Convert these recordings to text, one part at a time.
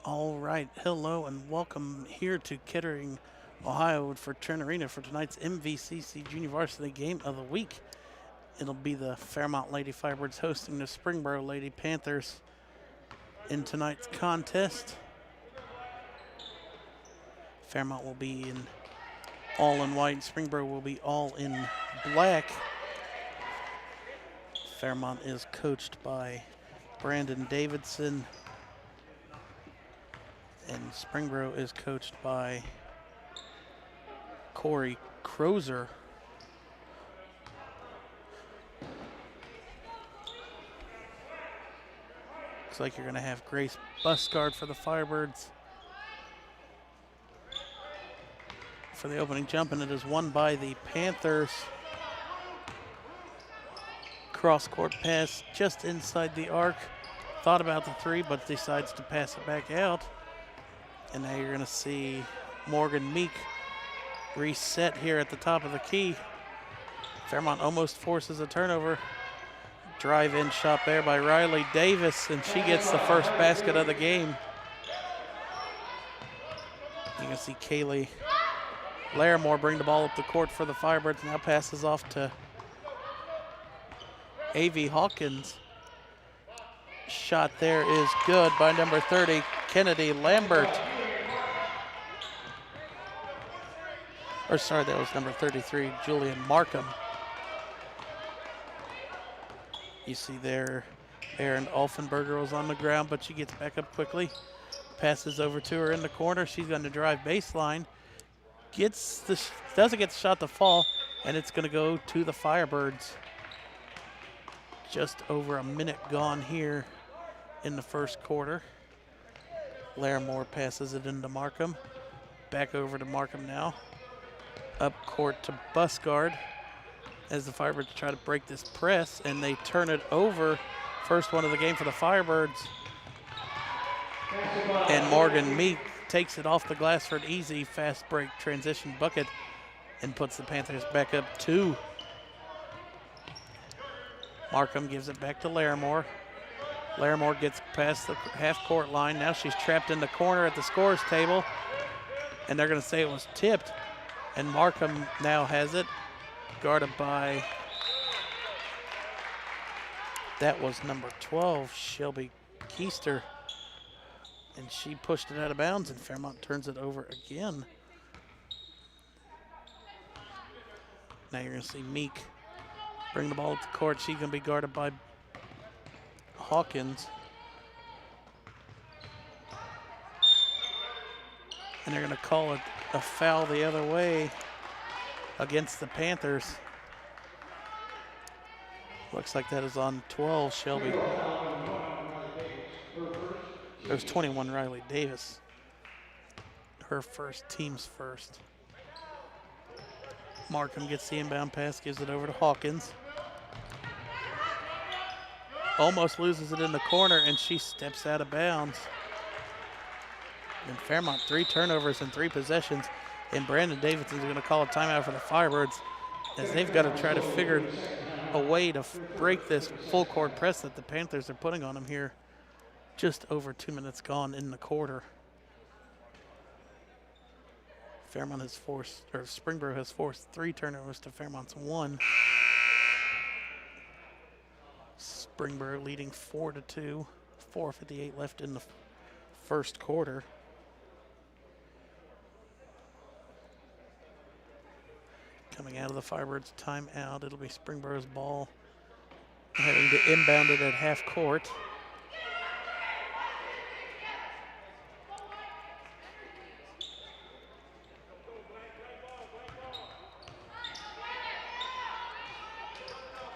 All right, hello and welcome here to Kettering, Ohio for Trent Arena for tonight's MVCC Junior Varsity Game of the Week. It'll be the Fairmont Lady Firebirds hosting the Springboro Lady Panthers in tonight's contest. Fairmont will be in all in white, Springboro will be all in black. Fairmont is coached by Brandon Davidson, and Springboro is coached by Corey Crozer. Looks like you're going to have Grace Busgard for the Firebirds for the opening jump, and it is won by the Panthers. Cross-court pass just inside the arc. Thought about the three, but decides to pass it back out. And now you're going to see Morgan Meek reset here at the top of the key. Fairmont almost forces a turnover. Drive-in shot there by Riley Davis, and she gets the first basket of the game. You can see Kaylee Larimore bring the ball up the court for the Firebirds. Now passes off to A.V. Hawkins. Shot there is good by number 30, Kennedy Lambert. Or sorry, that was number 33, Julian Markham. You see there, Erin Olfenberger was on the ground, but she gets back up quickly. Passes over to her in the corner. She's going to drive baseline. Doesn't get the shot to fall, and it's going to go to the Firebirds. Just over a minute gone here in the first quarter. Larimore passes it into Markham. Back over to Markham now. Up court to Busgard as the Firebirds try to break this press, and they turn it over. First one of the game for the Firebirds. And Morgan Meek takes it off the glass for an easy fast break transition bucket and puts the Panthers back up 2. Markham gives it back to Larimore. Larimore gets past the half-court line. Now she's trapped in the corner at the scorer's table, and they're going to say it was tipped. And Markham now has it, guarded by, that was number 12, Shelby Keister. And she pushed it out of bounds, and Fairmont turns it over again. Now you're going to see Meek bring the ball up the court. She's going to be guarded by Hawkins. And they're going to call it a foul the other way against the Panthers. Looks like that is on 12, Shelby. There's 21, Riley Davis. Her first, team's first. Markham gets the inbound pass, gives it over to Hawkins. Almost loses it in the corner, and she steps out of bounds. And Fairmont, 3 turnovers in 3 possessions. And Brandon Davidson's going to call a timeout for the Firebirds, as they've got to try to figure a way to break this full court press that the Panthers are putting on them here. Just over 2 minutes gone in the quarter. Fairmont has forced, or Springboro has forced 3 turnovers to Fairmont's 1. Springboro leading 4-2. 4:58 left in the first quarter. Coming out of the Firebirds timeout, it'll be Springboro's ball, having to inbound it at half court.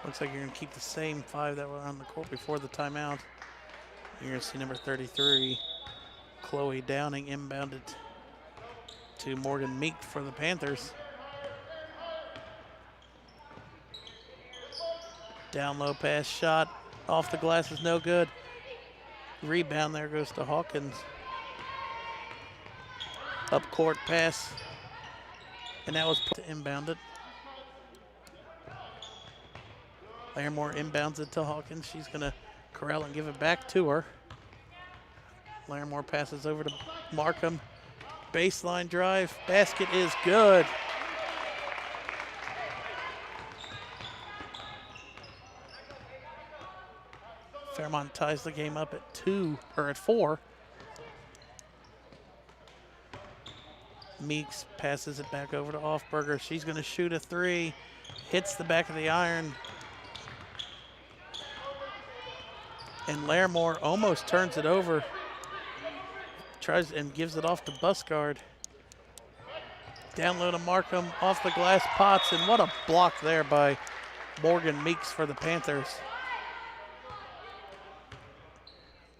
Looks like you're going to keep the same 5 that were on the court before the timeout. You're going to see number 33, Chloe Downing, inbounded to Morgan Meek for the Panthers. Down low pass shot off the glass is no good. Rebound there goes to Hawkins. Up court pass, and that was put to inbound it. Larimore inbounds it to Hawkins. She's going to corral and give it back to her. Larimore passes over to Markham. Baseline drive. Basket is good. Fairmont ties the game up at 4. Meeks passes it back over to Offberger. She's going to shoot a 3. Hits the back of the iron. And Larimore almost turns it over. Tries and gives it off to Busgard. Down low to Markham, off the glass pots, and what a block there by Morgan Meeks for the Panthers.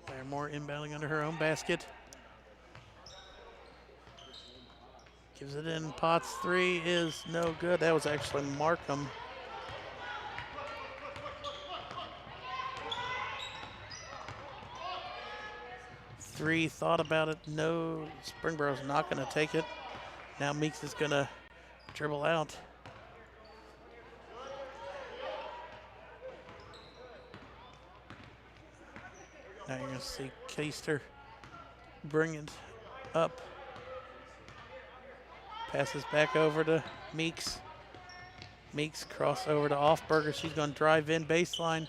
Larimore inbounding under her own basket. Gives it in. Potts 3 is no good. That was actually Markham. Three thought about it. No, Springboro's not going to take it. Now Meeks is going to dribble out. Now you're going to see Keister bring it up. Passes back over to Meeks. Meeks cross over to Offberger. She's going to drive in baseline.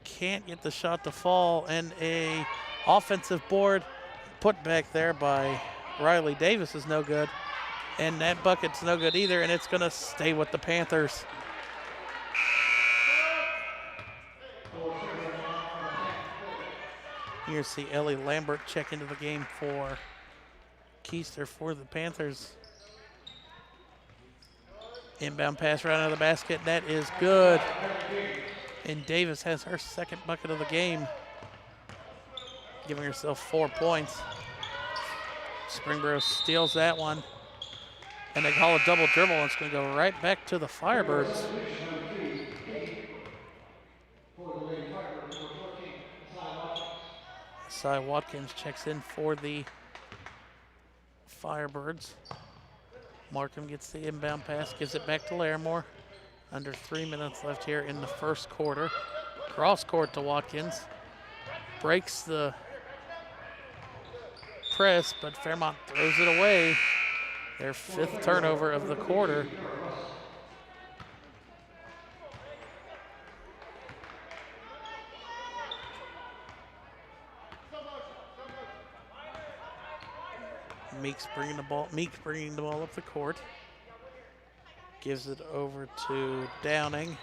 Can't get the shot to fall. And a offensive board put back there by Riley Davis is no good. And that bucket's no good either, and it's going to stay with the Panthers. Here see Ellie Lambert check into the game for Keister for the Panthers. Inbound pass right out of the basket. That is good. And Davis has her second bucket of the game, giving herself 4 points. Springboro steals that one. And they call a double dribble, and it's going to go right back to the Firebirds. Cy Watkins checks in for the Firebirds. Markham gets the inbound pass, gives it back to Larimore. Under 3 minutes left here in the first quarter. Cross court to Watkins. Breaks the press, but Fairmont throws it away. Their 5th turnover of the quarter. Meeks bringing the ball up the court. Gives it over to Downing.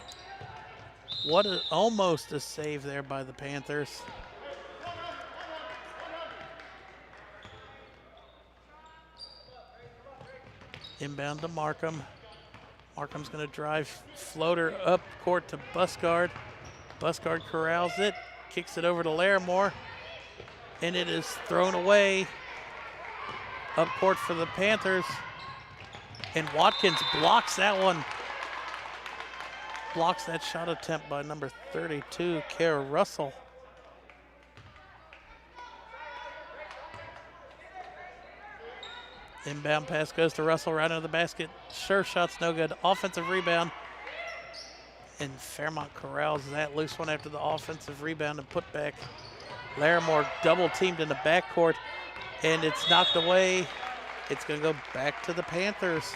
Almost a save there by the Panthers. Inbound to Markham. Markham's going to drive floater up court to Busgard. Busgard corrals it, kicks it over to Larimore, and it is thrown away up court for the Panthers. And Watkins blocks that one. Blocks that shot attempt by number 32, Kara Russell. Inbound pass goes to Russell right under the basket. Sure shot's no good. Offensive rebound. And Fairmont corrals that loose one after the offensive rebound and put back. Larimore double teamed in the backcourt, and it's knocked away. It's going to go back to the Panthers.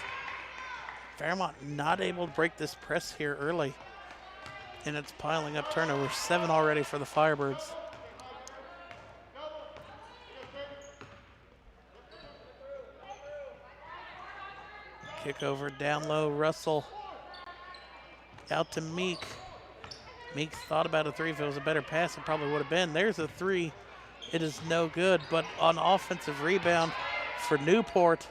Fairmont not able to break this press here early, and it's piling up turnovers. 7 already for the Firebirds. Kick over down low, Russell out to Meek. Meek thought about a 3. If it was a better pass, it probably would have been. There's a 3. It is no good, but on offensive rebound for Newport,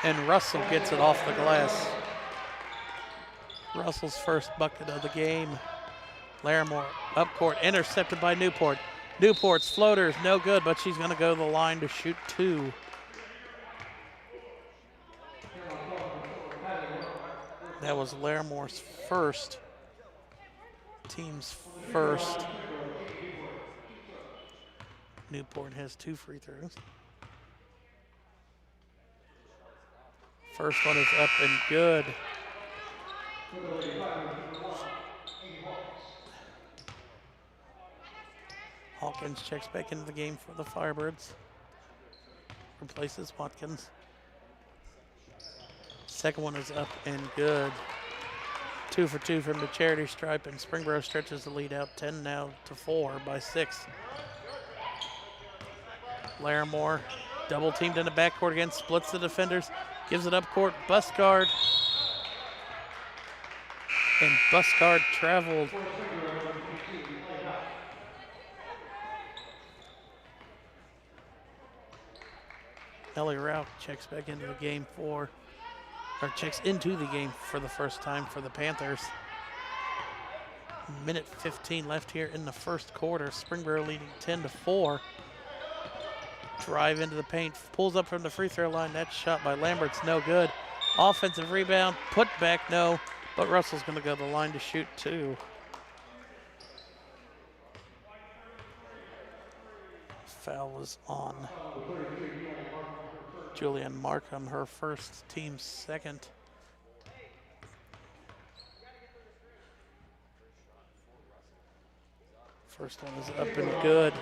and Russell gets it off the glass. Russell's first bucket of the game. Larimore up court, intercepted by Newport. Newport's floater is no good, but she's going to go to the line to shoot 2. That was Larimore's first, team's first. Newport has 2 free throws. First one is up and good. Hawkins checks back into the game for the Firebirds. Replaces Watkins. Second one is up and good. 2 for 2 from the charity stripe, and Springboro stretches the lead out 10 now to 4 by 6. Larimore double teamed in the backcourt again, splits the defenders, gives it up court. Buscard. And Buscard traveled. Ellie Rauch checks back into the game checks into the game for the first time for the Panthers. Minute 15 left here in the first quarter. Springboro leading 10 to 4. Drive into the paint, pulls up from the free throw line. That shot by Lambert's no good. Offensive rebound, put back, no, but Russell's going to go to the line to shoot 2. Foul was on Julianne Markham, her first, team's second. First one is up and good.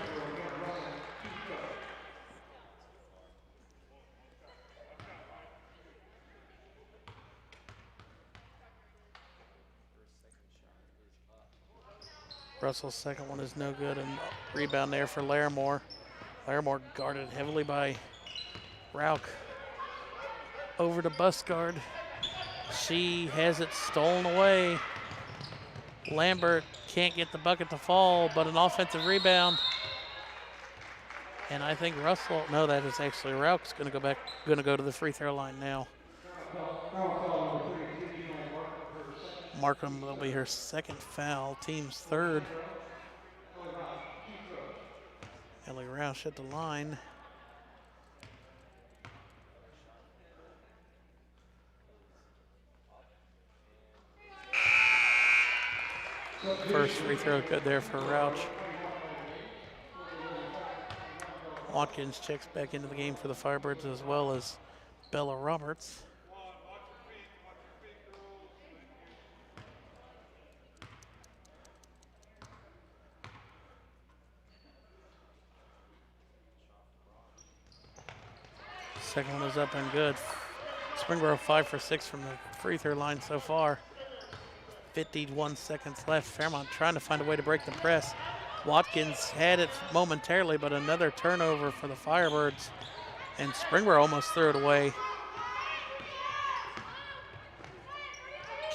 Russell's second one is no good, and rebound there for Larimore. Larimore guarded heavily by Rauch. Over to Buscard. She has it stolen away. Lambert can't get the bucket to fall, but an offensive rebound. And I think Russell, no, that is actually Rauch's going to go to the free throw line now. Markham will be her second foul, team's third. Ellie Rauch at the line. First free throw good there for Rauch. Watkins checks back into the game for the Firebirds, as well as Bella Roberts. Second one is up and good. Springboro 5 for 6 from the free throw line so far. 51 seconds left. Fairmont trying to find a way to break the press. Watkins had it momentarily, but another turnover for the Firebirds. And Springboro almost threw it away.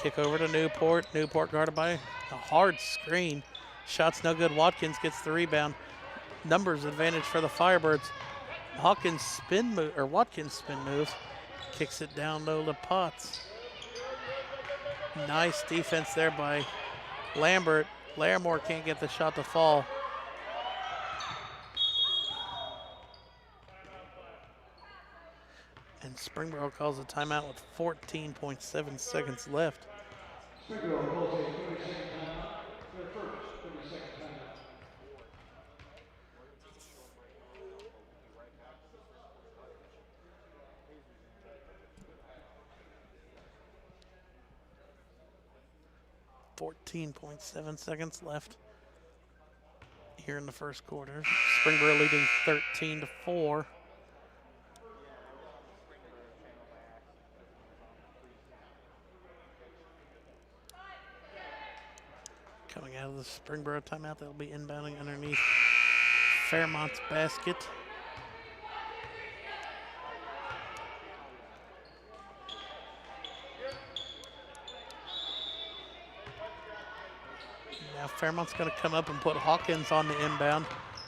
Kick over to Newport. Newport guarded by a hard screen. Shot's no good. Watkins gets the rebound. Numbers advantage for the Firebirds. Watkins spin move. Kicks it down low to Potts. Nice defense there by Lambert. Larimore can't get the shot to fall. And Springboro calls a timeout with 14.7 seconds left. 14.7 seconds left here in the first quarter. Springboro leading 13 to 4. Coming out of the Springboro timeout, they'll be inbounding underneath Fairmont's basket. Now Fairmont's going to come up and put Hawkins on the inbound.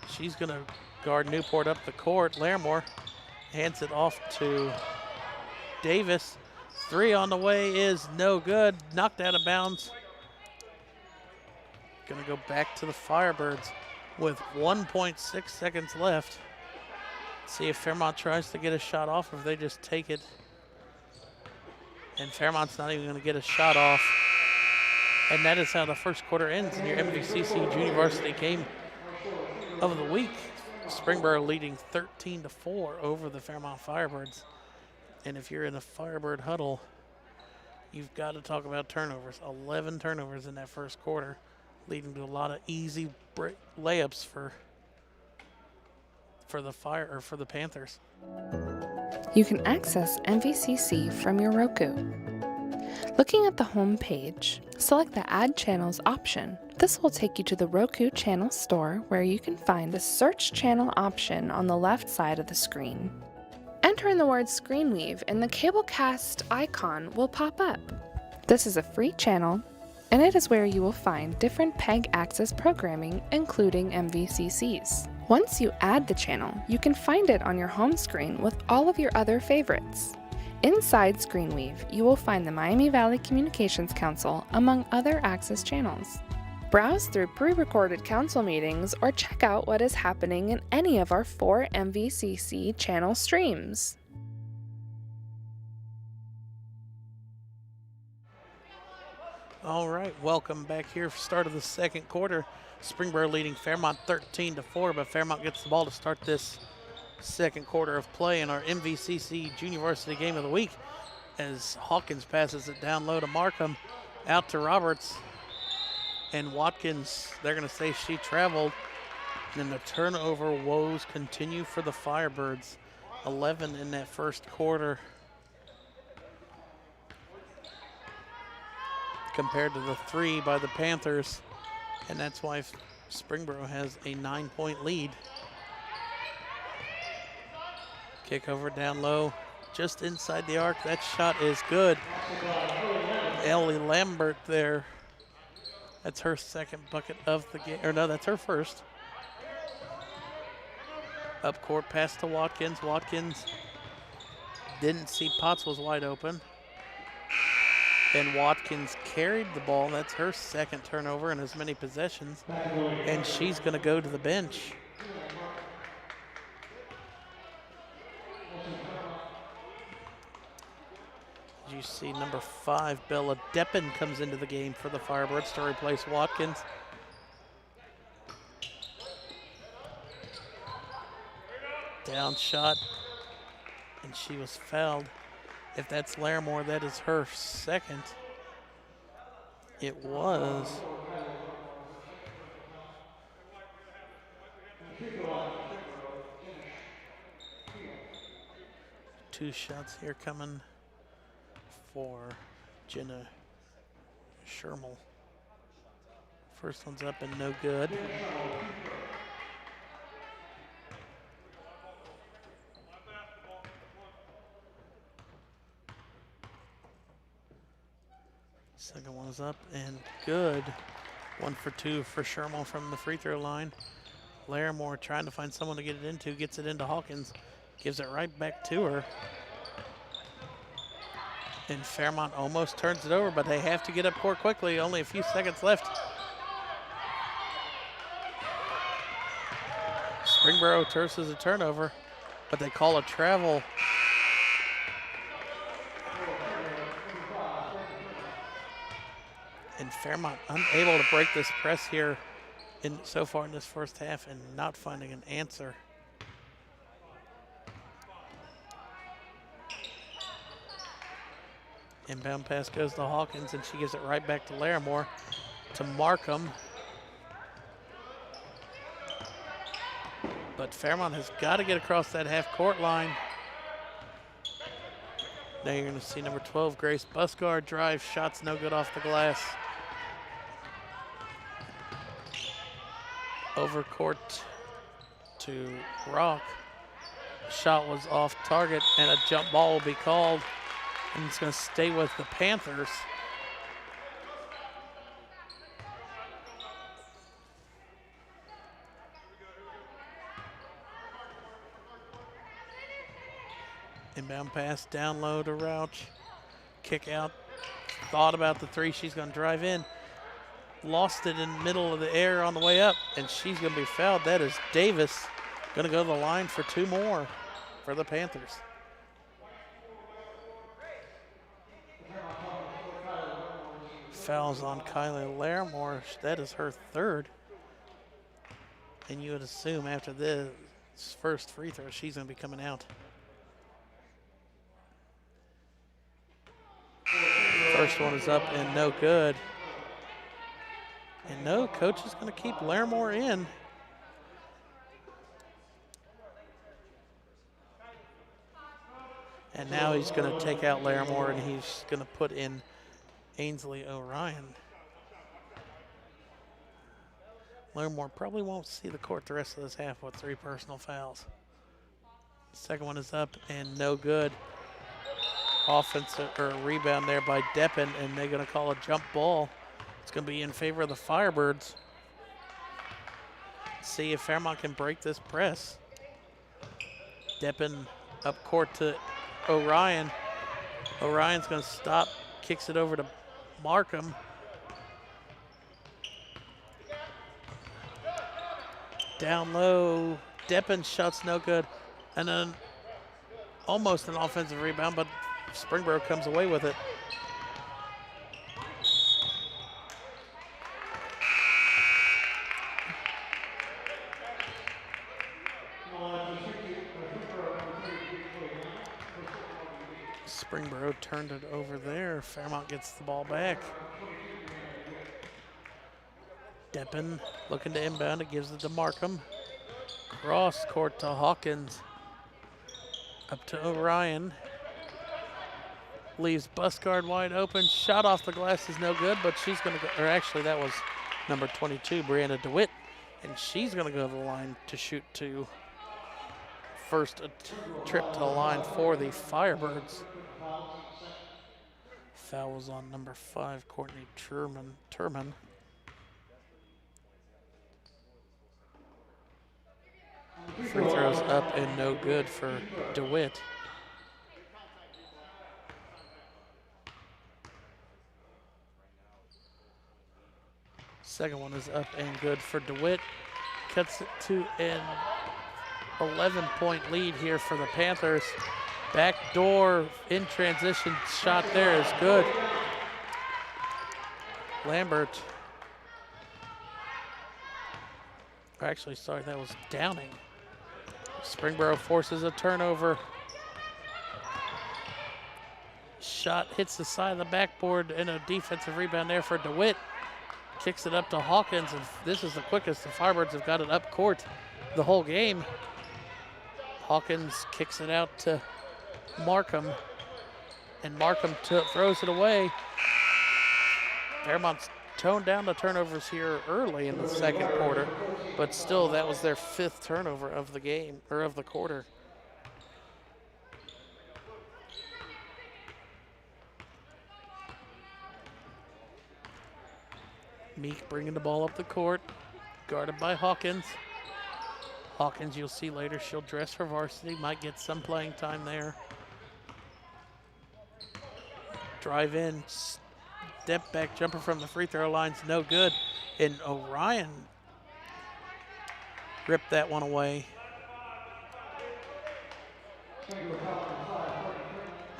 She's going to guard Newport up the court. Larimore hands it off to Davis. 3 on the way is no good. Knocked out of bounds. Going to go back to the Firebirds with 1.6 seconds left. See if Fairmont tries to get a shot off or if they just take it. And Fairmont's not even going to get a shot off. And that is how the first quarter ends in your MVCC Junior Varsity game of the week. Springboro leading 13 to 4 over the Fairmont Firebirds. And if you're in a Firebird huddle, you've got to talk about turnovers. 11 turnovers in that first quarter, leading to a lot of easy layups for for the Panthers. You can access MVCC from your Roku. Looking at the home page, select the Add Channels option. This will take you to the Roku channel store where you can find the Search Channel option on the left side of the screen. Enter in the word Screenweave and the Cablecast icon will pop up. This is a free channel, and it is where you will find different PEG access programming, including MVCCs. Once you add the channel, you can find it on your home screen with all of your other favorites. Inside Screenweave, you will find the Miami Valley Communications Council, among other access channels. Browse through pre-recorded council meetings or check out what is happening in any of our 4 MVCC channel streams. All right, welcome back here for start of the second quarter. Springboro leading Fairmont 13-4, but Fairmont gets the ball to start this second quarter of play in our MVCC Junior Varsity Game of the Week as Hawkins passes it down low to Markham, out to Roberts. And Watkins, they're going to say she traveled. And then the turnover woes continue for the Firebirds. 11 in that first quarter compared to the 3 by the Panthers. And that's why Springboro has a 9-point lead. Kick over down low, just inside the arc. That shot is good. Ellie Lambert there. That's her second bucket of the game. Or no, that's her first. Up court pass to Watkins. Watkins didn't see Potts was wide open. And Watkins carried the ball. That's her second turnover in as many possessions. And she's going to go to the bench. You see number 5, Bella Deppen, comes into the game for the Firebirds to replace Watkins. Down shot, and she was fouled. If that's Larimore, that is her second. It was. Two shots here coming for Jenna Shermel. First one's up and no good. Second one's up and good. 1 for 2 for Shermel from the free throw line. Larimore trying to find someone to get it into, gets it into Hawkins, gives it right back to her. And Fairmont almost turns it over, but they have to get up court quickly. Only a few seconds left. Springboro terses a turnover, but they call a travel. And Fairmont unable to break this press here so far in this first half and not finding an answer. Inbound pass goes to Hawkins, and she gives it right back to Larimore, to Markham. But Fairmont has got to get across that half-court line. Now you're going to see number 12, Grace Busgard, drive. Shots no good off the glass. Over court to Rock. Shot was off target, and a jump ball will be called. And it's going to stay with the Panthers. Inbound pass down low to Rouch. Kick out. Thought about the 3. She's going to drive in. Lost it in the middle of the air on the way up, and she's going to be fouled. That is Davis. Going to go to the line for 2 more for the Panthers. Fouls on Kylie Larimore. That is her 3rd. And you would assume after this first free throw, she's going to be coming out. First one is up and no good. And no, coach is going to keep Larimore in. And now he's going to take out Larimore, and he's going to put in Ainsley O'Ryan. Larimore probably won't see the court the rest of this half with 3 personal fouls. Second one is up and no good. Offensive or rebound there by Deppen, and they're going to call a jump ball. It's going to be in favor of the Firebirds. See if Fairmont can break this press. Deppen up court to Orion. Orion's going to stop, kicks it over to Markham. Down low, Deppen shot's no good. And then almost an offensive rebound, but Springboro comes away with it. Springboro turned it over there. Fairmont gets the ball back. Deppen looking to inbound. It gives it to Markham. Cross court to Hawkins. Up to Orion. Leaves Buscard wide open. Shot off the glass is no good, but she's going to go, or actually that was number 22, Brianna DeWitt, and she's going to go to the line to shoot to first trip to the line for the Firebirds. Foul was on number 5, Courtney Turman. Free throws up and no good for DeWitt. Second one is up and good for DeWitt. Cuts it to an 11-point lead here for the Panthers. Backdoor in transition shot there is good. Lambert. Actually, sorry, that was Downing. Springboro forces a turnover. Shot hits the side of the backboard and a defensive rebound there for DeWitt. Kicks it up to Hawkins, and this is the quickest the Firebirds have got it up court the whole game. Hawkins kicks it out to Markham, and Markham throws it away. Fairmont's toned down the turnovers here early in the second quarter, but still that was their 5th turnover of the game, or of the quarter. Meek bringing the ball up the court, guarded by Hawkins. Hawkins, you'll see later, she'll dress for varsity, might get some playing time there. Drive in, step back jumper from the free throw line's no good. And Orion ripped that one away.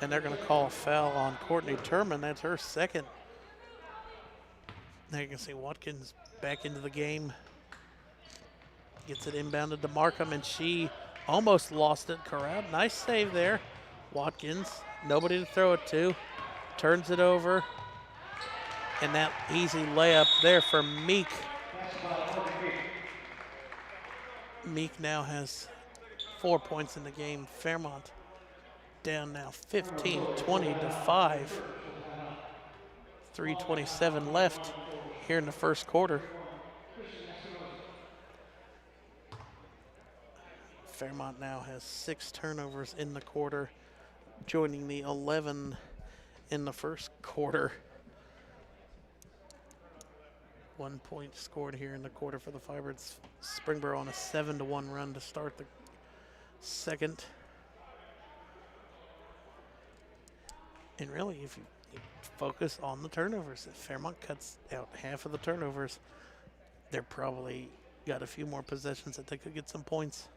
And they're going to call a foul on Courtney Turman. That's her 2nd. Now you can see Watkins back into the game. Gets it inbounded to Markham, and she almost lost it. Corral, nice save there. Watkins, nobody to throw it to. Turns it over. And that easy layup there for Meek. Meek now has 4 points in the game. Fairmont down now 15-20-5. 3:27 left here in the first quarter. Fairmont now has 6 turnovers in the quarter, joining the 11 in the first quarter. 1 point scored here in the quarter for the Firebirds. Springboro on a 7-1 run to start the second. And really, if you focus on the turnovers, if Fairmont cuts out half of the turnovers, they're probably got a few more possessions that they could get some points.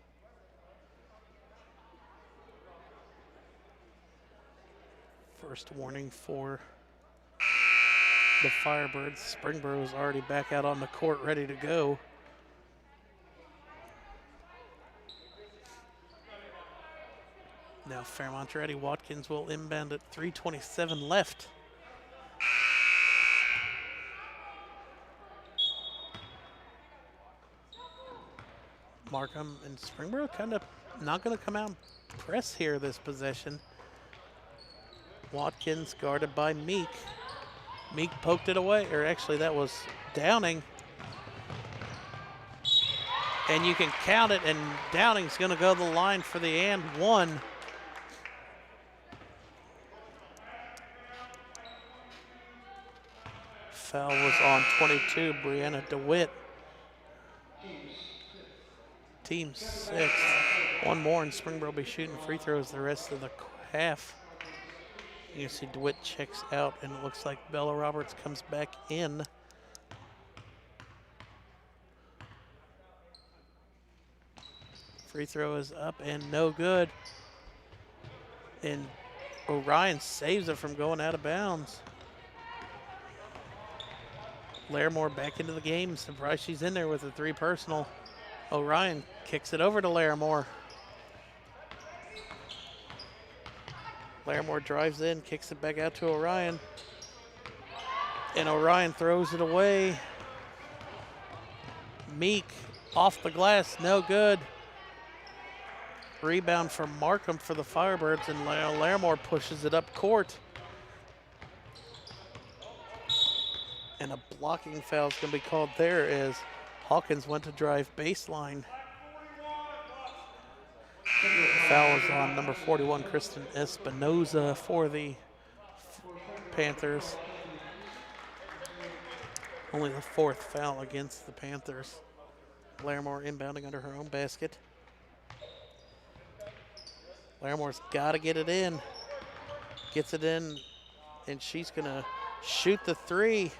First warning for the Firebirds. Springboro is already back out on the court, ready to go. Now Fairmont's ready. Watkins will inbound at 3:27 left. Markham and Springboro kind of not going to come out and press here this possession. Watkins guarded by Meek. Meek poked it away, or actually that was Downing. And you can count it, and Downing's going to go to the line for the and one. Foul was on 22, Brianna DeWitt. Team 6. One more, and Springboro will be shooting free throws the rest of the half. You can see DeWitt checks out, and it looks like Bella Roberts comes back in. Free throw is up and no good. And Orion saves it from going out of bounds. Larimore back into the game. Surprised she's in there with a 3 personal. Orion kicks it over to Larimore. Larimore drives in, kicks it back out to Orion. And Orion throws it away. Meek off the glass, no good. Rebound from Markham for the Firebirds, and Larimore pushes it up court. And a blocking foul is going to be called there as Hawkins went to drive baseline. Foul is on number 41, Kristen Espinoza for the Panthers. Only the 4th foul against the Panthers. Larimore inbounding under her own basket. Larimore's got to get it in. Gets it in, and she's going to shoot the 3.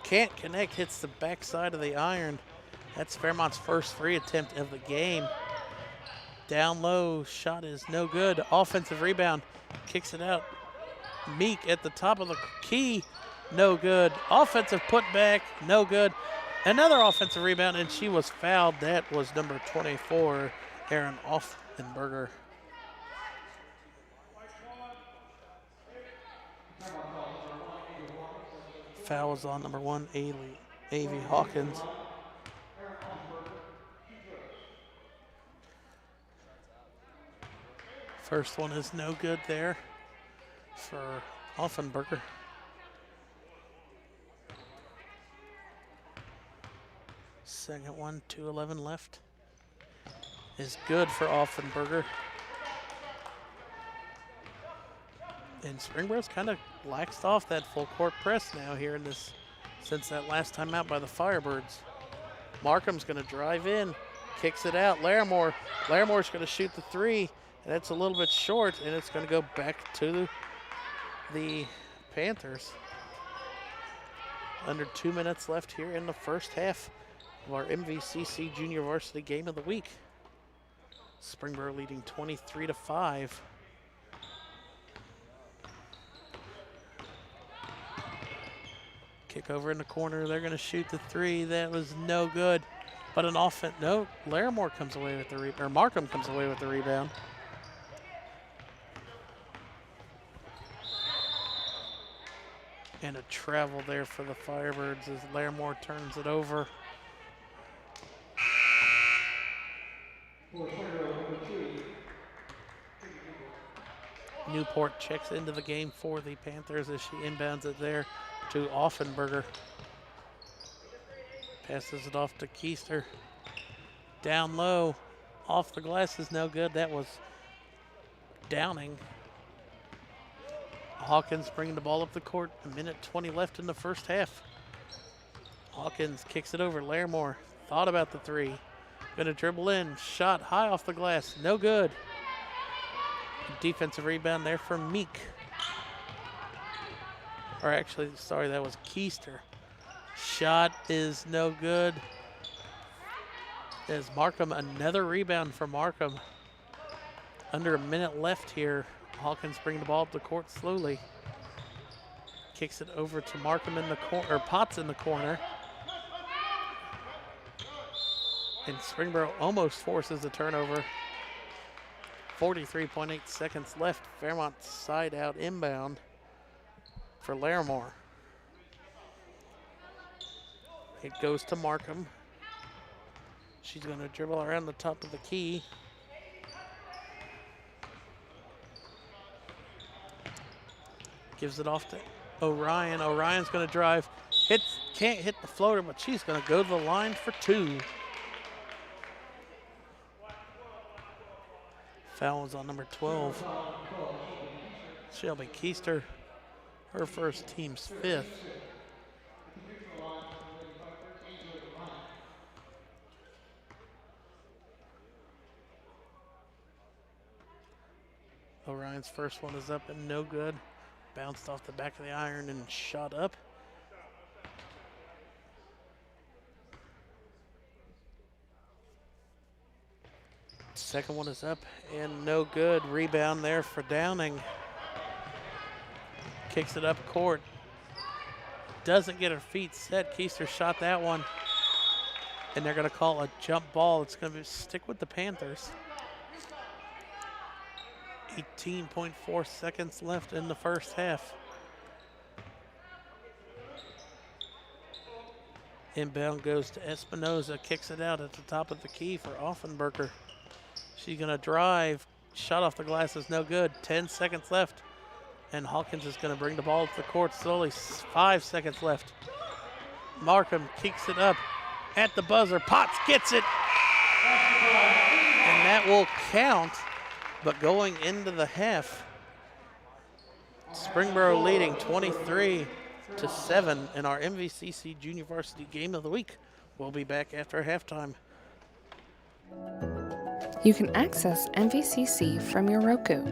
Can't connect, hits the backside of the iron. That's Fairmont's first 3 attempt of the game. Down low, shot is no good. Offensive rebound, kicks it out. Meek at the top of the key, no good. Offensive putback, no good. Another offensive rebound, and she was fouled. That was number 24, Erin Offenberger. Foul was on number 1, Avy Hawkins. First one is no good there for Offenberger. Second one, 2:11 left, is good for Offenberger. And Springboro's kind of laxed off that full court press now here in this, since that last time out by the Firebirds. Markham's going to drive in, kicks it out. Larimore's going to shoot the 3, and it's a little bit short, and it's going to go back to the Panthers. Under 2 minutes left here in the first half of our MVCC Junior Varsity Game of the Week. Springboro leading 23-5. Kick over in the corner. They're going to shoot the 3. That was no good. But an offense. No, Larimore comes away with the rebound. Or Markham comes away with the rebound. And a travel there for the Firebirds as Larimore turns it over. Newport checks into the game for the Panthers as she inbounds it there to Offenberger. Passes it off to Keister. Down low. Off the glass is no good. That was Downing. Hawkins bringing the ball up the court. 1:20 left in the first half. Hawkins kicks it over. Larimore thought about the 3. Gonna dribble in. Shot high off the glass. No good. Defensive rebound there for Meek. Or actually, sorry, that was Keister. Shot is no good. As Markham, another rebound for Markham. Under a minute left here. Hawkins bringing the ball up the court slowly. Kicks it over to Markham in the corner, or Potts in the corner. And Springboro almost forces a turnover. 43.8 seconds left. Fairmont side out inbound for Larimore. It goes to Markham. She's going to dribble around the top of the key. Gives it off to Orion. Orion's going to drive. Can't hit the floater, but she's going to go to the line for 2. Foul was on number 12. Shelby Keister, her first, team's 5th. Orion's first one is up and no good. Bounced off the back of the iron and shot up. Second one is up and no good. Rebound there for Downing. Kicks it up court. Doesn't get her feet set. Keister shot that one. And they're going to call a jump ball. It's going to stick with the Panthers. 18.4 seconds left in the first half. Inbound goes to Espinoza. Kicks it out at the top of the key for Offenberger. She's going to drive. Shot off the glass is no good. 10 seconds left. And Hawkins is going to bring the ball to the court slowly. 5 seconds left. Markham kicks it up at the buzzer. Potts gets it. And that will count. But going into the half, Springboro leading 23-7 in our MVCC Junior Varsity Game of the Week. We'll be back after halftime. You can access MVCC from your Roku.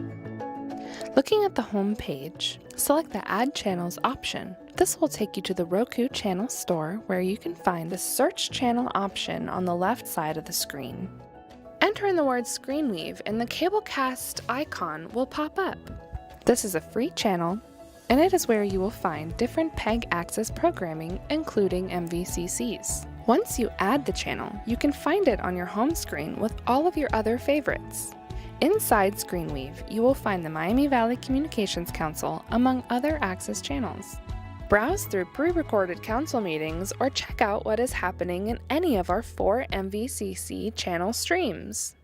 Looking at the home page, select the Add Channels option. This will take you to the Roku Channel Store, where you can find the Search Channel option on the left side of the screen. Enter in the word Screenweave and the Cablecast icon will pop up. This is a free channel, and it is where you will find different PEG access programming, including MVCCs. Once you add the channel, you can find it on your home screen with all of your other favorites. Inside Screenweave, you will find the Miami Valley Communications Council, among other access channels. Browse through pre-recorded council meetings or check out what is happening in any of our 4 MVCC channel streams.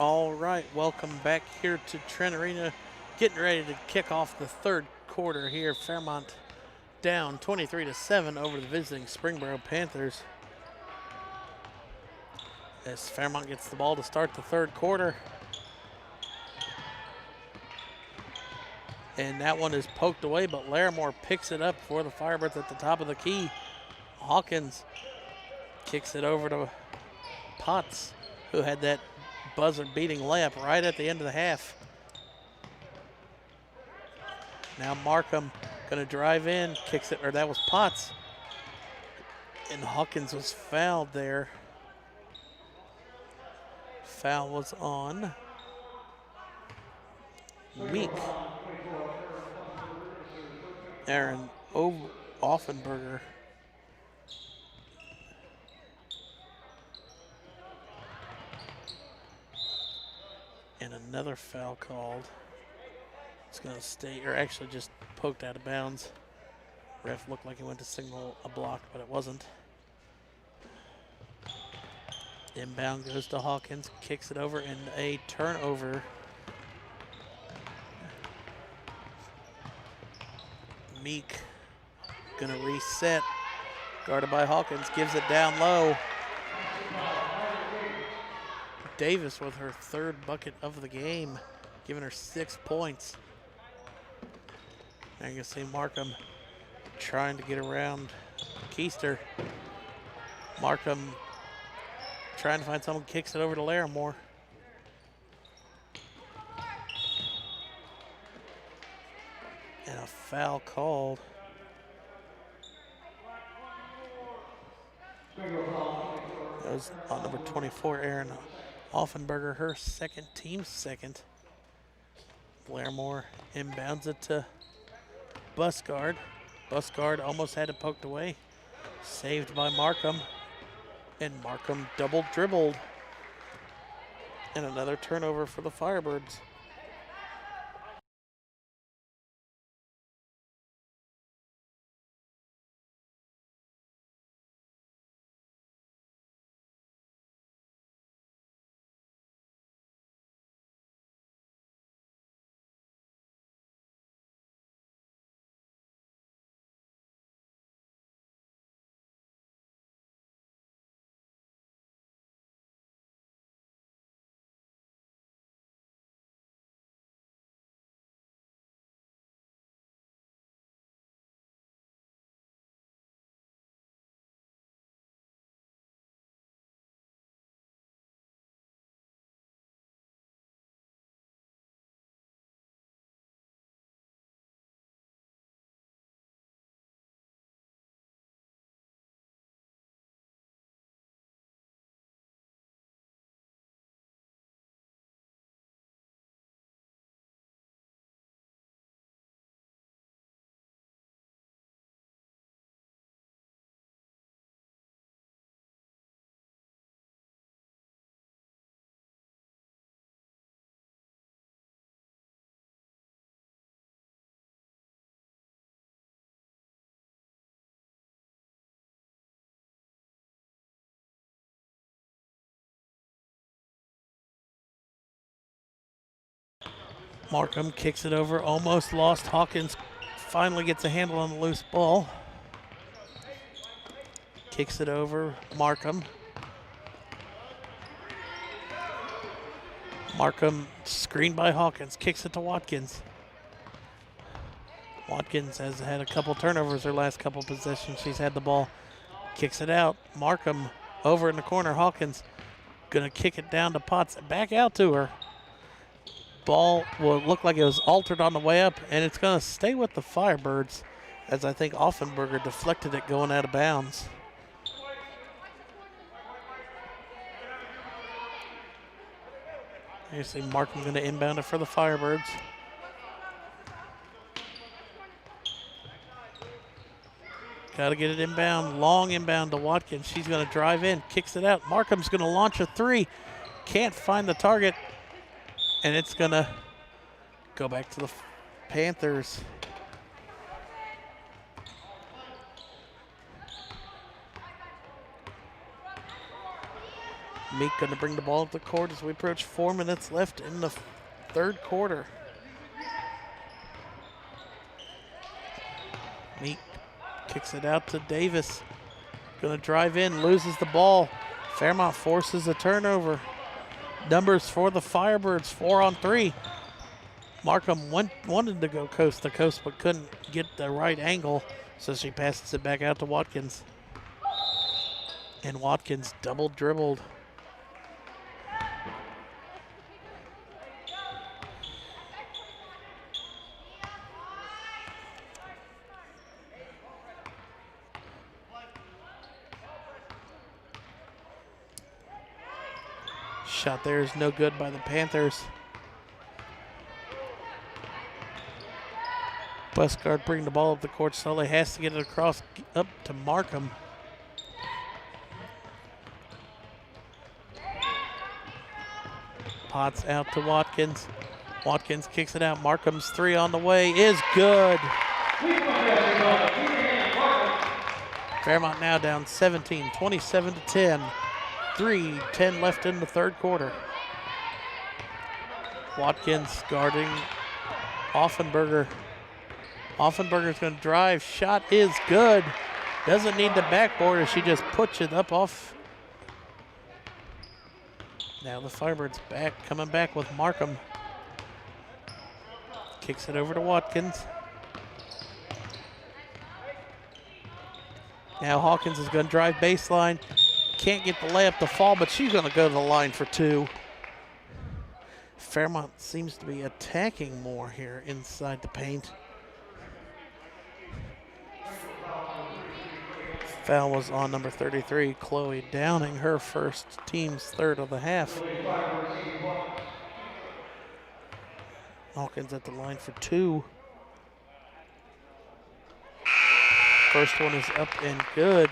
All right, welcome back here to Trent Arena. Getting ready to kick off the third quarter here. Fairmont down 23-7 over the visiting Springboro Panthers. As Fairmont gets the ball to start the third quarter. And that one is poked away, but Larimore picks it up for the Firebirds at the top of the key. Hawkins kicks it over to Potts, who had that buzzer-beating layup right at the end of the half. Now Markham gonna drive in, kicks it, or that was Potts. And Hawkins was fouled there. Foul was on Meek. Aaron Offenberger. And another foul called. It's going to stay, or actually just poked out of bounds. Ref looked like he went to signal a block, but it wasn't. Inbound goes to Hawkins, kicks it over, and a turnover. Meek gonna reset, guarded by Hawkins, gives it down low. Davis with her third bucket of the game, giving her 6 points. Now you can see Markham trying to get around Keister. Markham trying to find someone, kicks it over to Larimore. And a foul called. That was on number 24, Aaron Offenberger, her second, team's second. Larimore inbounds it to Busgard. Busgard almost had it poked away. Saved by Markham. And Markham double dribbled. And another turnover for the Firebirds. Markham kicks it over, almost lost. Hawkins finally gets a handle on the loose ball. Kicks it over, Markham. Markham screened by Hawkins, kicks it to Watkins. Watkins has had a couple turnovers her last couple possessions. She's had the ball, kicks it out. Markham over in the corner, Hawkins gonna kick it down to Potts, back out to her. Ball will look like it was altered on the way up, and it's going to stay with the Firebirds, as I think Offenberger deflected it going out of bounds. You see Markham going to inbound it for the Firebirds. Got to get it inbound, long inbound to Watkins. She's going to drive in, kicks it out. Markham's going to launch a three. Can't find the target. And it's going to go back to the Panthers. Meek going to bring the ball up the court as we approach 4 minutes left in the third quarter. Meek kicks it out to Davis. Going to drive in, loses the ball. Fairmont forces a turnover. Numbers for the Firebirds, 4 on 3. Markham wanted to go coast to coast but couldn't get the right angle, so she passes it back out to Watkins. And Watkins double dribbled. Shot there is no good by the Panthers. Busgard bringing the ball up the court slowly, has to get it across up to Markham. Potts out to Watkins. Watkins kicks it out. Markham's 3 on the way is good. Fairmont now down 17, 27-10. 3:10 left in the third quarter. Watkins guarding Offenberger. Offenberger's going to drive. Shot is good. Doesn't need the backboard as she just puts it up off. Now the Firebirds back, coming back with Markham. Kicks it over to Watkins. Now Hawkins is going to drive baseline. Can't get the layup to fall, but she's going to go to the line for 2. Fairmont seems to be attacking more here inside the paint. Foul was on number 33, Chloe Downing, her first, team's third of the half. Hawkins at the line for 2. First one is up and good.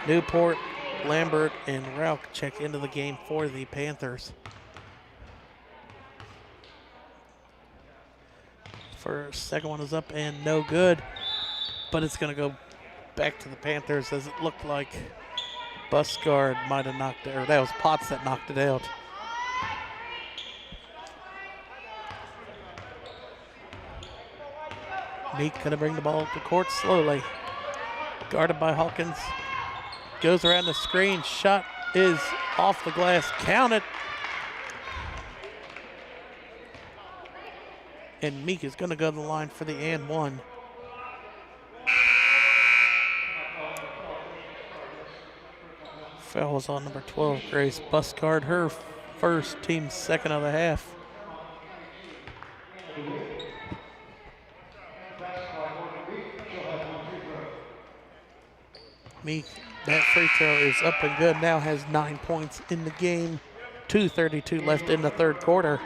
Newport, Lambert, and Rauch check into the game for the Panthers. First, second one is up and no good, but it's going to go back to the Panthers as it looked like Busgard might have knocked it, or that was Potts that knocked it out. Meek going to bring the ball up the court slowly. Guarded by Hawkins. Goes around the screen. Shot is off the glass. Count it. And Meek is going to go to the line for the and 1. Foul was on number 12, Grace Busgard, her first, team's second of the half. Meek, that free throw is up and good, now has 9 points in the game. 2:32 left in the third quarter.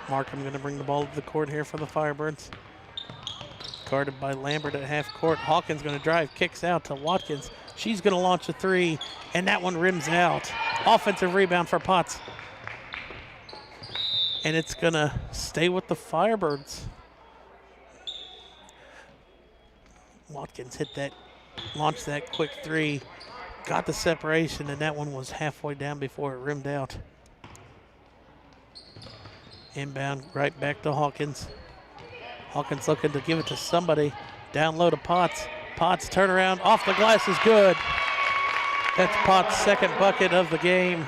Markham going to bring the ball to the court here for the Firebirds. Guarded by Lambert at half court. Hawkins going to drive, kicks out to Watkins. She's going to launch a 3, and that one rims out. Offensive rebound for Potts. And it's going to stay with the Firebirds. Watkins hit that, launched that quick 3, got the separation, and that one was halfway down before it rimmed out. Inbound right back to Hawkins. Hawkins looking to give it to somebody. Down low to Potts. Potts turnaround off the glass is good. That's Potts' second bucket of the game.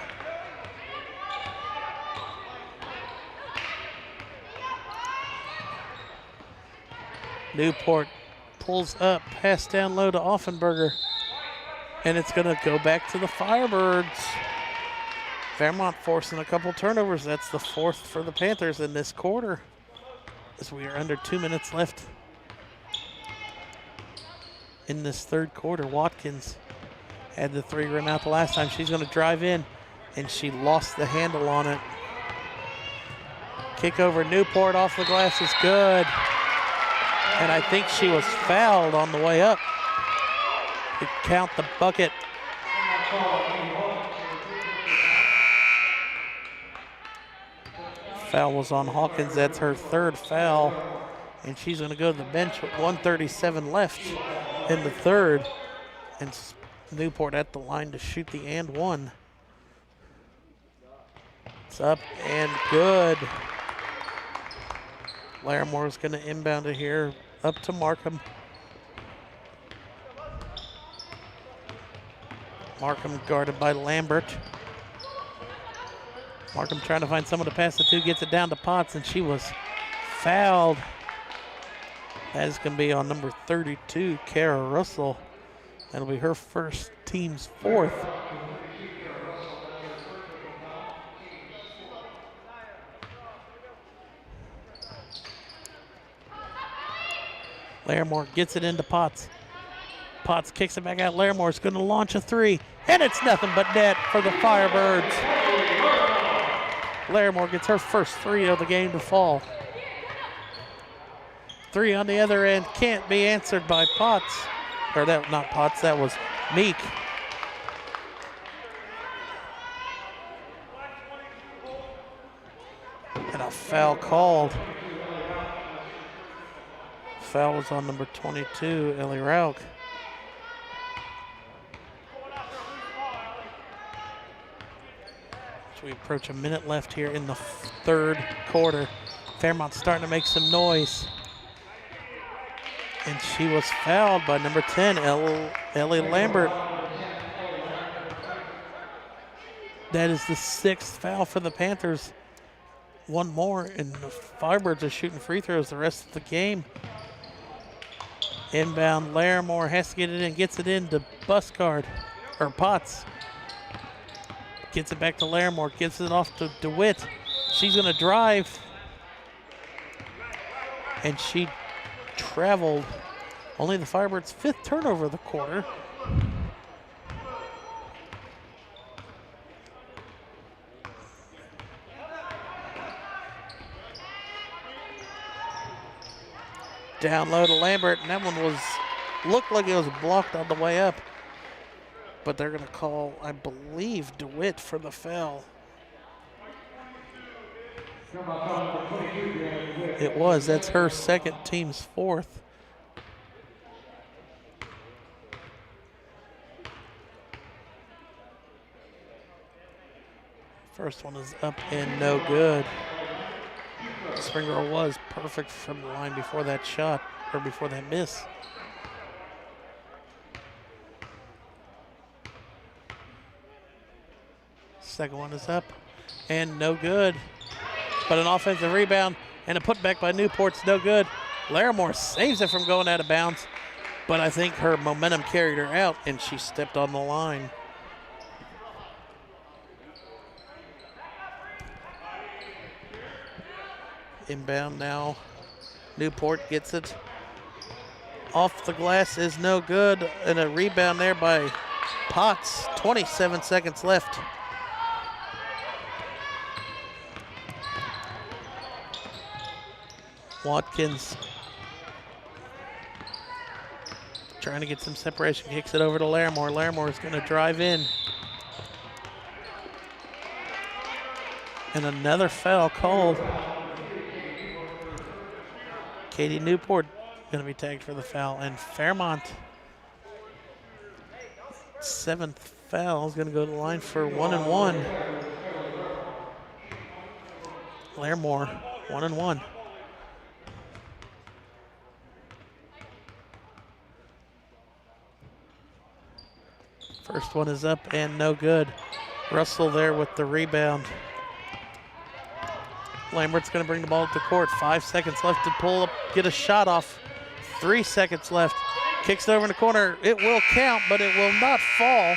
Newport pulls up, pass down low to Offenberger. And it's going to go back to the Firebirds. Fairmont forcing a couple turnovers. That's the 4th for the Panthers in this quarter, as we are under 2 minutes left in this third quarter. Watkins had the 3 rim out the last time. She's going to drive in, and she lost the handle on it. Kick over Newport off the glass is good. And I think she was fouled on the way up. To count the bucket. foul was on Hawkins. That's her third foul. And she's going to go to the bench with 1:37 left in the third. And Newport at the line to shoot the and one. It's up and good. Laramore's going to inbound it here up to Markham. Markham guarded by Lambert. Markham trying to find someone to pass it to, gets it down to Potts, and she was fouled. That is going to be on number 32, Kara Russell. That'll be her first, team's fourth. Larimore gets it into Potts. Potts kicks it back out. Laramore's going to launch a three, and it's nothing but net for the Firebirds. Larimore gets her first three of the game to fall. Three on the other end can't be answered by Potts. Or that, not Potts, that was Meek. And a foul called. Foul was on number 22, Ellie Rauch. So we approach a minute left here in the third quarter. Fairmont's starting to make some noise. And she was fouled by number 10, Ellie Lambert. That is the sixth foul for the Panthers. One more, and the Firebirds are shooting free throws the rest of the game. Inbound, Larimore has to get it in, gets it in to Potts. Gets it back to Larimore, gives it off to DeWitt. She's gonna drive. And she traveled. Only the Firebirds' fifth turnover of the quarter. Down low to Lambert, and that one looked like it was blocked on the way up. But they're going to call, I believe, DeWitt for the foul. It was. That's her second, team's fourth. First one is up and no good. Springboro was perfect from the line before that shot, or before that miss. Second one is up and no good. But an offensive rebound and a putback by Newport's no good. Larimore saves it from going out of bounds, but I think her momentum carried her out and she stepped on the line. Inbound now. Newport gets it. Off the glass is no good, and a rebound there by Potts. 27 seconds left. Watkins trying to get some separation, kicks it over to Larimore. Larimore is going to drive in. And another foul called. Katie Newport going to be tagged for the foul, and Fairmont, seventh foul, is going to go to the line for 1 and 1. Larimore, 1 and 1. First one is up and no good. Russell there with the rebound. Lambert's going to bring the ball to the court. 5 seconds left to pull up, get a shot off. 3 seconds left. Kicks it over in the corner. It will count, but it will not fall,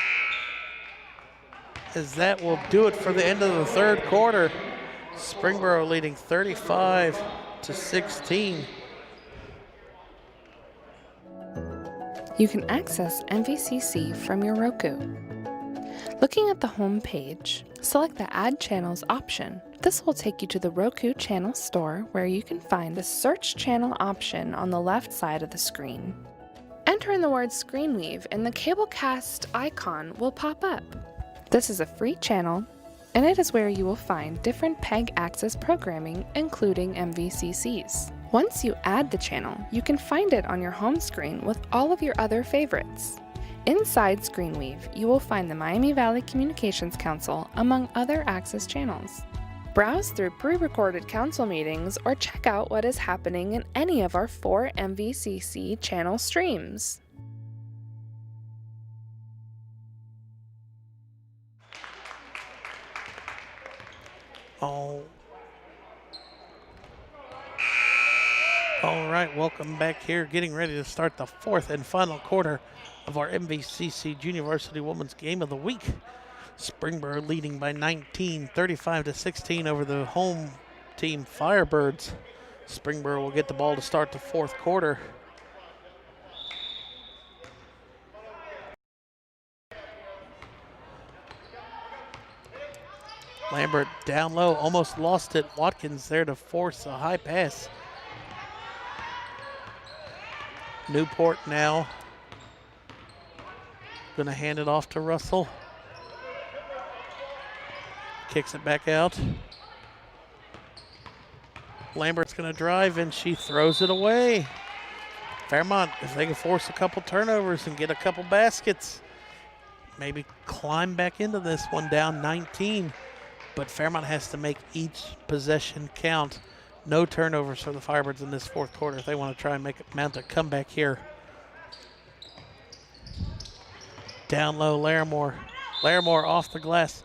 as that will do it for the end of the third quarter. Springboro leading 35-16. You can access MVCC from your Roku. Looking at the home page, select the Add Channels option. This will take you to the Roku channel store, where you can find the Search Channel option on the left side of the screen. Enter in the word Screenweave and the Cablecast icon will pop up. This is a free channel and it is where you will find different PEG access programming, including MVCCs. Once you add the channel, you can find it on your home screen with all of your other favorites. Inside ScreenWeave, you will find the Miami Valley Communications Council, among other access channels. Browse through pre-recorded council meetings or check out what is happening in any of our 4 MVCC channel streams. All right, welcome back here. Getting ready to start the 4th and final quarter of our MVCC Junior Varsity Women's Game of the Week. Springboro leading by 19, 35-16 over the home team Firebirds. Springboro will get the ball to start the 4th quarter. Lambert down low, almost lost it. Watkins there to force a high pass. Newport now going to hand it off to Russell. Kicks it back out. Lambert's going to drive, and she throws it away. Fairmont, if they can force a couple turnovers and get a couple baskets, maybe climb back into this one down 19. But Fairmont has to make each possession count. No turnovers for the Firebirds in this 4th quarter if they want to try and mount a comeback here. Down low, Larimore. Larimore off the glass.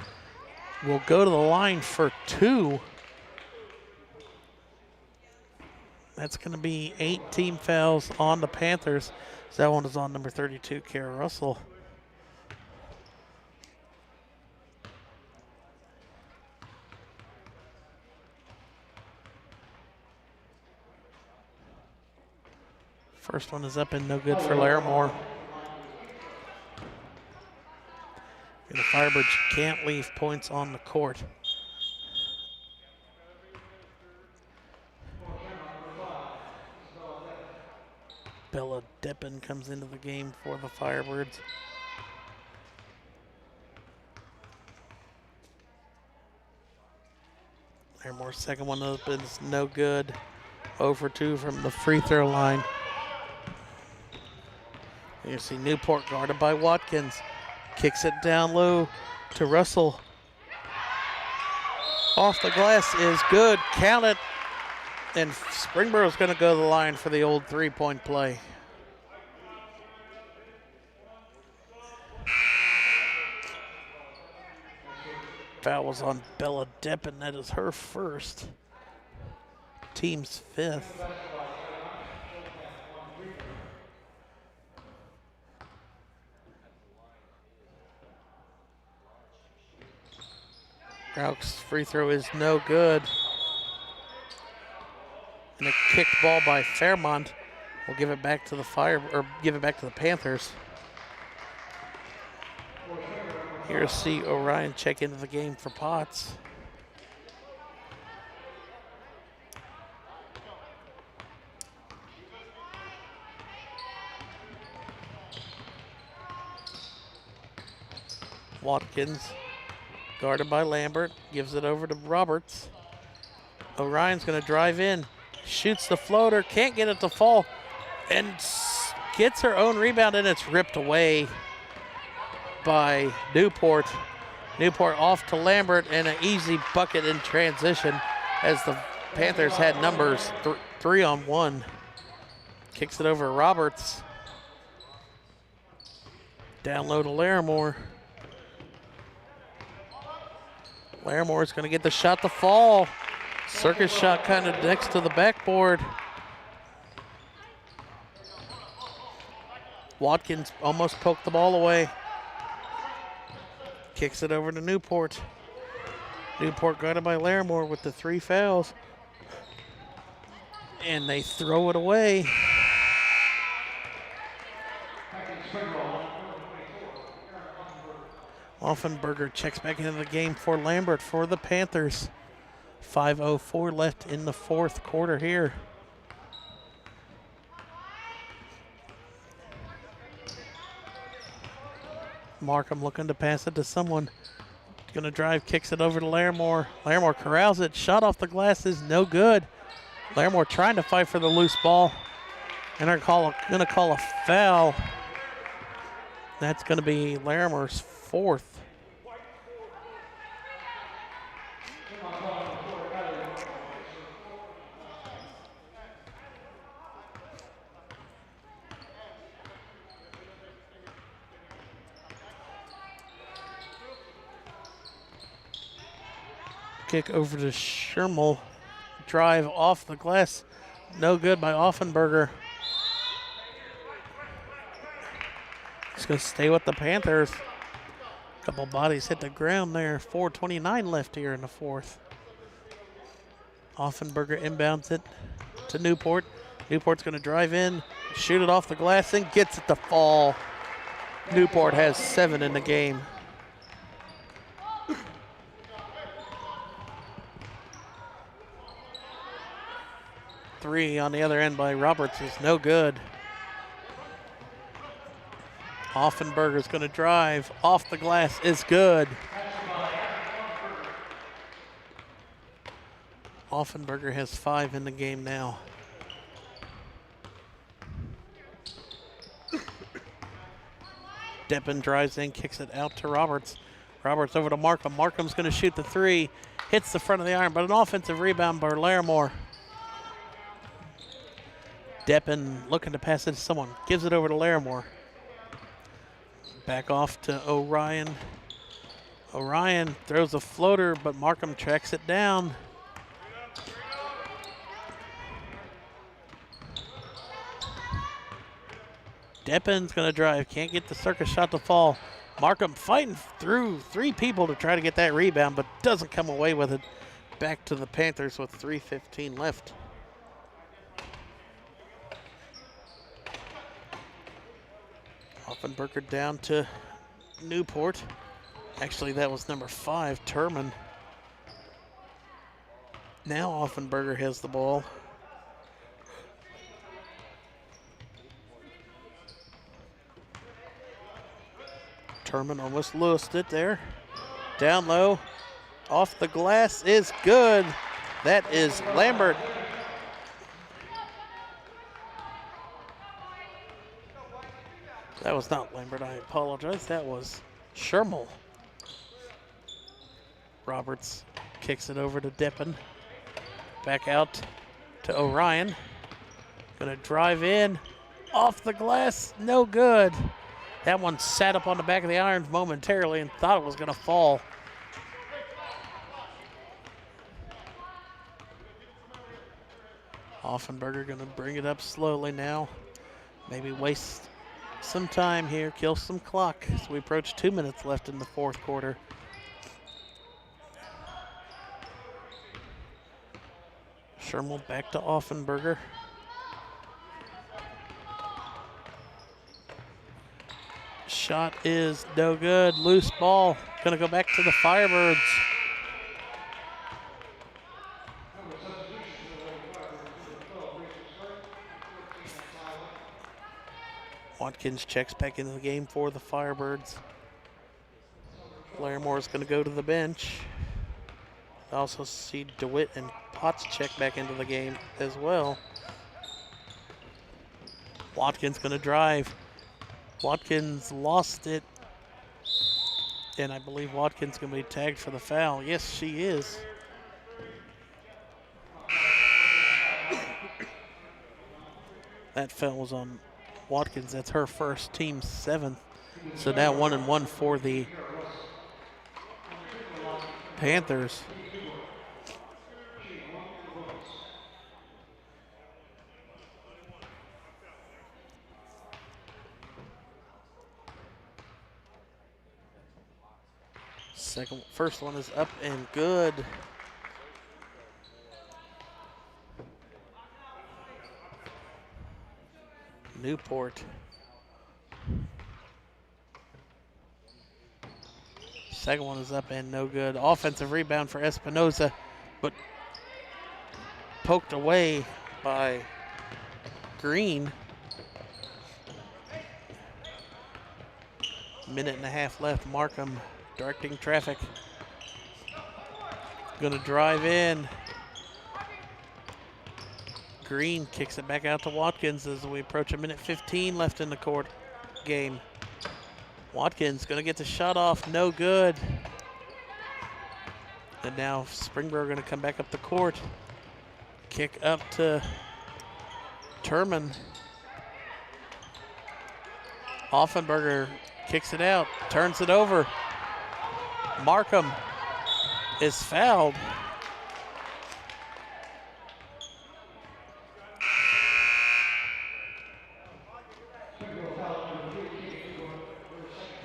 Will go to the line for 2. That's going to be 8 team fouls on the Panthers. So that one is on number 32, Kara Russell. First one is up and no good for Larimore. And the Firebirds can't leave points on the court. Bella Deppen comes into the game for the Firebirds. Larimore's second one up is no good. 0 for 2 from the free throw line. You see Newport guarded by Watkins. Kicks it down low to Russell. Off the glass is good. Count it. And Springboro's going to go to the line for the old 3-point play. Foul was on Bella Deppen. That is her first. Team's 5th. Rauch's free throw is no good. And a kicked ball by Fairmont will give it back to the Panthers. Here's C. Orion check into the game for Potts. Watkins, guarded by Lambert, gives it over to Roberts. Orion's going to drive in, shoots the floater, can't get it to fall, and gets her own rebound, and it's ripped away by Newport. Newport off to Lambert, and an easy bucket in transition as the Panthers had numbers 3-on-1. Kicks it over to Roberts. Down low to Larimore. Larimore's going to get the shot to fall. Circus shot kind of next to the backboard. Watkins almost poked the ball away. Kicks it over to Newport. Newport guarded by Larimore with the 3 fouls. And they throw it away. Offenberger checks back into the game for Lambert for the Panthers. 5:04 left in the 4th quarter here. Markham looking to pass it to someone. Gonna drive, kicks it over to Larimore. Larimore corrals it, shot off the glass is no good. Larimore trying to fight for the loose ball. And they're gonna call a foul. That's gonna be Larimore's fourth. Kick over to Shermel. Drive off the glass. No good by Offenberger. It's going to stay with the Panthers. Couple bodies hit the ground there. 4:29 left here in the fourth. Offenberger inbounds it to Newport. Newport's going to drive in, shoot it off the glass, and gets it to fall. Newport has 7 in the game. Three on the other end by Roberts is no good. Offenberger's going to drive off the glass is good. Offenberger has 5 in the game now. Deppen drives in, kicks it out to Roberts. Roberts over to Markham. Markham's going to shoot the 3. Hits the front of the iron, but an offensive rebound by Larimore. Deppen looking to pass it to someone. Gives it over to Larimore. Back off to Orion. Orion throws a floater, but Markham tracks it down. Deppen's going to drive. Can't get the circus shot to fall. Markham fighting through 3 people to try to get that rebound, but doesn't come away with it. Back to the Panthers with 3:15 left. Offenberger down to Newport. Actually, that was number 5, Turman. Now Offenberger has the ball. Turman almost lost it there. Down low. Off the glass is good. That is Lambert. That was not Lambert, I apologize. That was Shermel. Roberts kicks it over to Deppen. Back out to Orion. Gonna drive in. Off the glass, no good. That one sat up on the back of the irons momentarily and thought it was gonna fall. Offenberger gonna bring it up slowly now. Maybe waste some time here, kill some clock as we approach 2 minutes left in the fourth quarter. Shermel back to Offenberger. Shot is no good. Loose ball. Gonna go back to the Firebirds. Watkins checks back into the game for the Firebirds. Larimore is going to go to the bench. I also see DeWitt and Potts check back into the game as well. Watkins going to drive. Watkins lost it. And I believe Watkins going to be tagged for the foul. Yes, she is. That foul was on Watkins. That's her first, team 7th. So now 1-1 for the Panthers. First one is up and good. Newport. Second one is up and no good. Offensive rebound for Espinoza, but poked away by Green. Minute and a half left. Markham directing traffic. Gonna drive in. Green kicks it back out to Watkins as we approach a minute 15 left in the court game. Watkins gonna get the shot off, no good. And now Springboro gonna come back up the court. Kick up to Turman. Offenberger kicks it out, turns it over. Markham is fouled.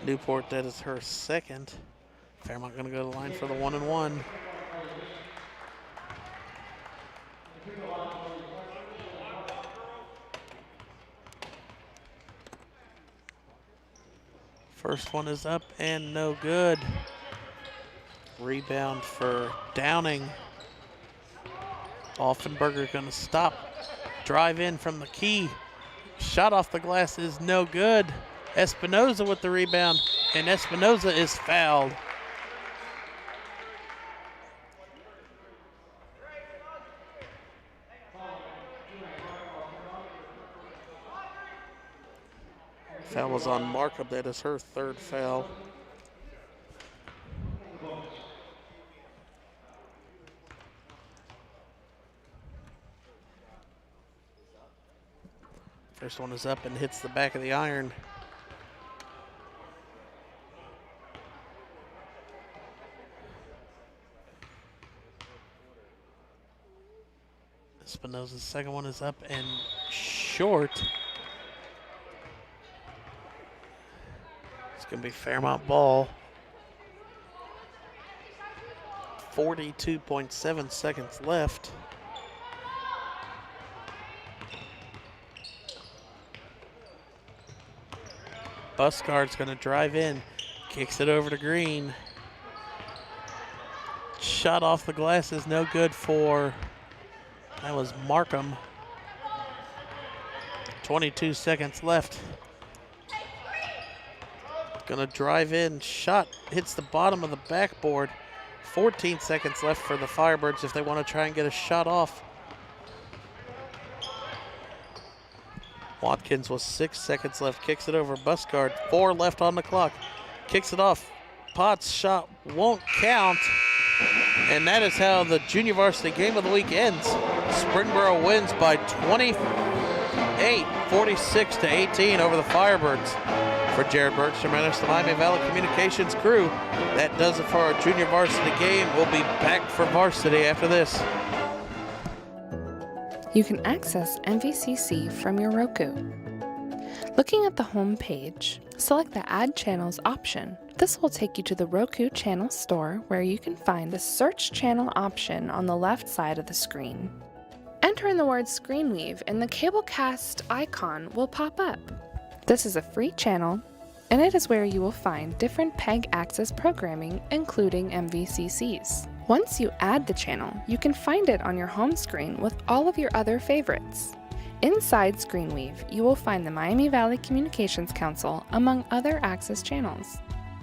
Newport, that is her second. Fairmont gonna go to the line for the 1-and-1. First one is up and no good. Rebound for Downing. Offenberger gonna stop. Drive in from the key. Shot off the glass is no good. Espinoza with the rebound, and Espinoza is fouled. Foul was on Markham. That is her third foul. First one is up and hits the back of the iron. Espinoza's second one is up and short. It's going to be Fairmont ball. 42.7 seconds left. Buscard's going to drive in, kicks it over to Green. Shot off the glass is no good for, that was Markham. 22 seconds left. Gonna drive in, shot hits the bottom of the backboard. 14 seconds left for the Firebirds if they want to try and get a shot off. Watkins with 6 seconds left, kicks it over Buscard. 4 left on the clock, kicks it off. Potts' shot won't count. And that is how the junior varsity game of the week ends. Springboro wins by 28, 46 to 18 over the Firebirds. For Jared Bergstrom and the Miami Valley Communications crew, that does it for our junior varsity game. We'll be back for varsity after this. You can access MVCC from your Roku. Looking at the home page, select the Add Channels option. This will take you to the Roku channel store where you can find the Search Channel option on the left side of the screen. Enter in the word Screenweave and the Cablecast icon will pop up. This is a free channel, and it is where you will find different PEG access programming, including MVCCs. Once you add the channel, you can find it on your home screen with all of your other favorites. Inside Screenweave, you will find the Miami Valley Communications Council, among other access channels.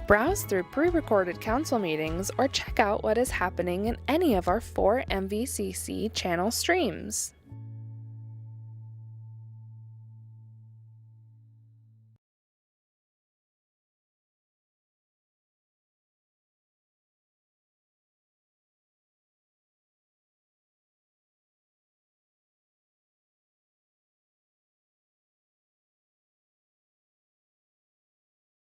Browse through pre-recorded council meetings or check out what is happening in any of our 4 MVCC channel streams.